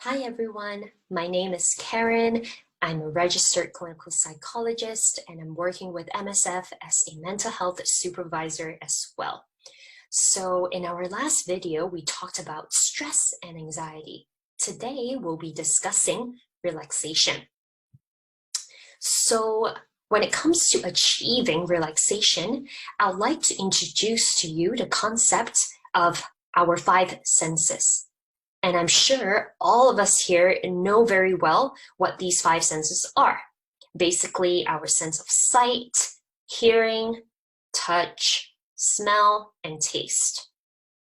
Hi everyone, my name is Karen. I'm a registered clinical psychologist and I'm working with MSF as a mental health supervisor as well. So in our last video, we talked about stress and anxiety. Today, we'll be discussing relaxation. So when it comes to achieving relaxation, I'd like to introduce to you the concept of our five senses. And I'm sure all of us here know very well what these five senses are. Basically, our sense of sight, hearing, touch, smell, and taste.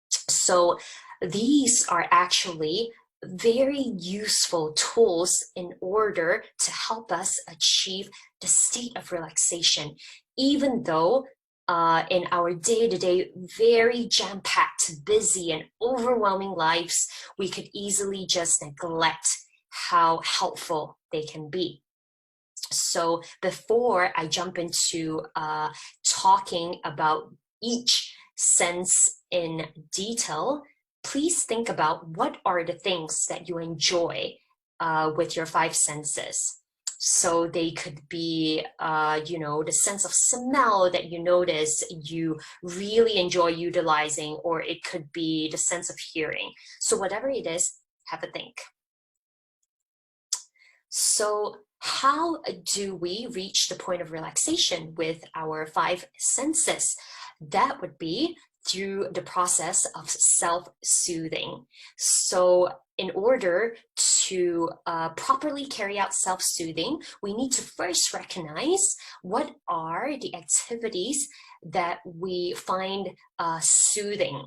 So these are actually very useful tools in order to help us achieve the state of relaxation, even though in our day-to-day, very jam-packed, busy, and overwhelming lives, we could easily just neglect how helpful they can be. So before I jump into talking about each sense in detail, please think about what are the things that you enjoy with your five senses. So they could be, the sense of smell that you notice you really enjoy utilizing, or it could be the sense of hearing. So whatever it is, have a think. So how do we reach the point of relaxation with our five senses? That would be through the process of self-soothing. So in order to properly carry out self-soothing, we need to first recognize what are the activities that we find soothing.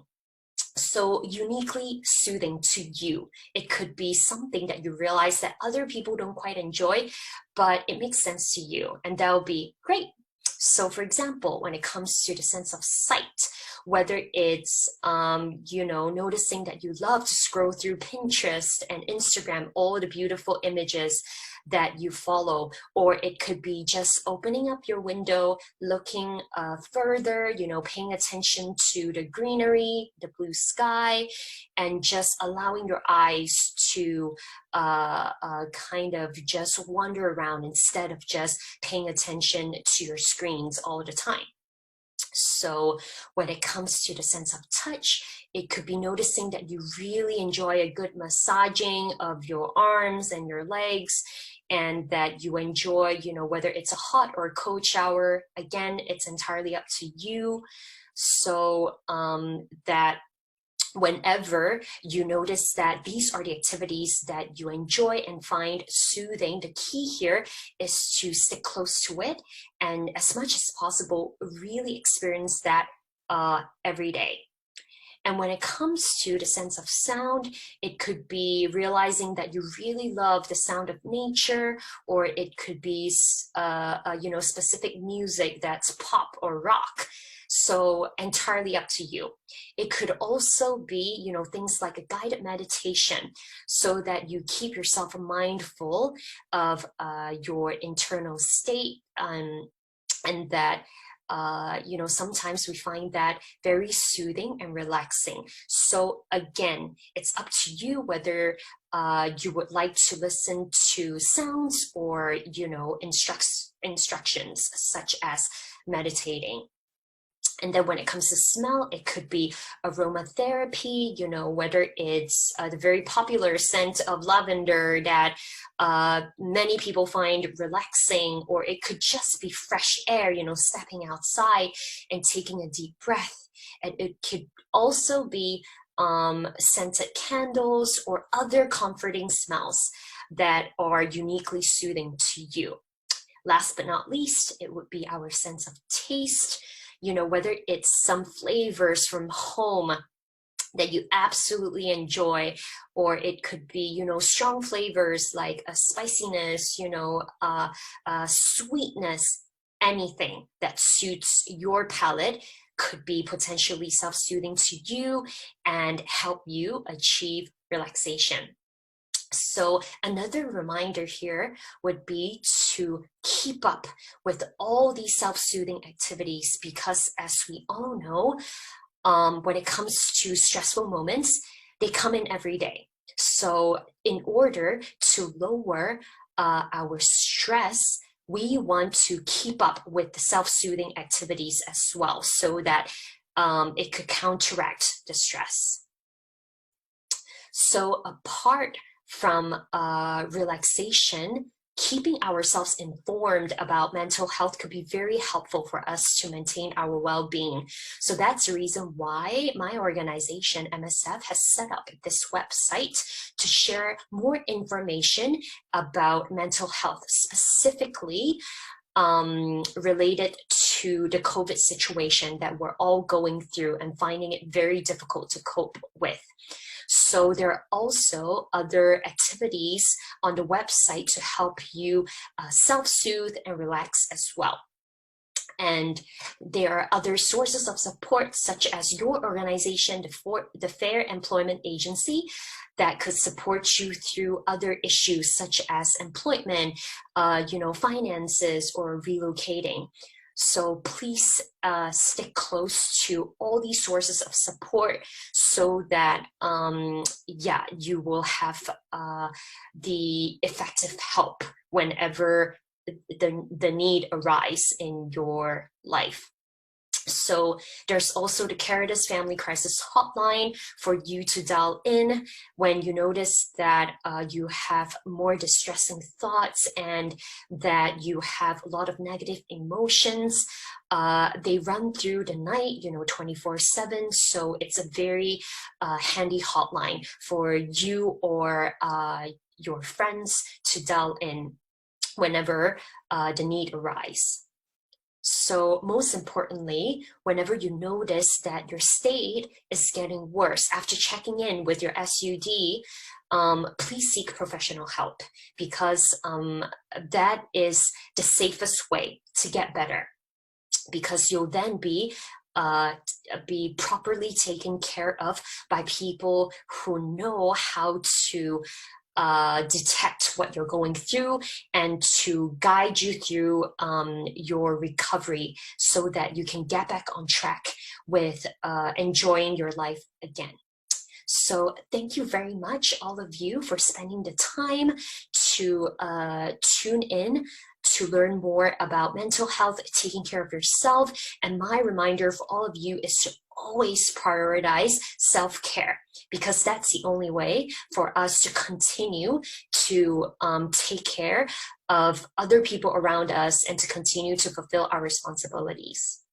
So uniquely soothing to you. It could be something that you realize that other people don't quite enjoy, but it makes sense to you, and that'll be great. So for example, when it comes to the sense of sight, whether it's, noticing that you love to scroll through Pinterest and Instagram, all the beautiful images that you follow, or it could be just opening up your window, looking further, paying attention to the greenery, the blue sky, and just allowing your eyes to kind of just wander around instead of just paying attention to your screens all the time. So when it comes to the sense of touch, it could be noticing that you really enjoy a good massaging of your arms and your legs, and that you enjoy, whether it's a hot or a cold shower. Again, it's entirely up to you. So that whenever you notice that these are the activities that you enjoy and find soothing, the key here is to stick close to it and as much as possible really experience that every day. And when it comes to the sense of sound, it could be realizing that you really love the sound of nature, or it could be specific music that's pop or rock. So entirely up to you. It could also be, things like a guided meditation, so that you keep yourself mindful of your internal state, and that sometimes we find that very soothing and relaxing. So again, it's up to you whether you would like to listen to sounds or, instructions such as meditating. And then when it comes to smell, it could be aromatherapy, whether it's the very popular scent of lavender that many people find relaxing, or it could just be fresh air, stepping outside and taking a deep breath. And it could also be scented candles or other comforting smells that are uniquely soothing to you. Last but not least, it would be our sense of taste. Whether it's some flavors from home that you absolutely enjoy, or it could be, strong flavors like a spiciness, sweetness, anything that suits your palate could be potentially self-soothing to you and help you achieve relaxation. So another reminder here would be to keep up with all these self-soothing activities, because as we all know, when it comes to stressful moments, they come in every day. So in order to lower our stress, we want to keep up with the self-soothing activities as well, so that it could counteract the stress. So apart from relaxation, keeping ourselves informed about mental health could be very helpful for us to maintain our well-being. So that's the reason why my organization, MSF, has set up this website to share more information about mental health, specifically related to the COVID situation that we're all going through and finding it very difficult to cope with. So there are also other activities on the website to help you self-soothe and relax as well. And there are other sources of support, such as your organization, the Fair Employment Agency, that could support you through other issues such as employment, finances, or relocating. So please stick close to all these sources of support, so that you will have the effective help whenever the need arise in your life. So there's also the Caritas Family Crisis Hotline for you to dial in when you notice that you have more distressing thoughts and that you have a lot of negative emotions. They run through the night, 24/7. So it's a very handy hotline for you or your friends to dial in whenever the need arises. So most importantly, whenever you notice that your state is getting worse, after checking in with your SUD, please seek professional help, because that is the safest way to get better, because you'll then be properly taken care of by people who know how to detect what you're going through and to guide you through your recovery, so that you can get back on track with enjoying your life again. So thank you very much, all of you, for spending the time to tune in to learn more about mental health, taking care of yourself. And my reminder for all of you is to always prioritize self-care, because that's the only way for us to continue to take care of other people around us and to continue to fulfill our responsibilities.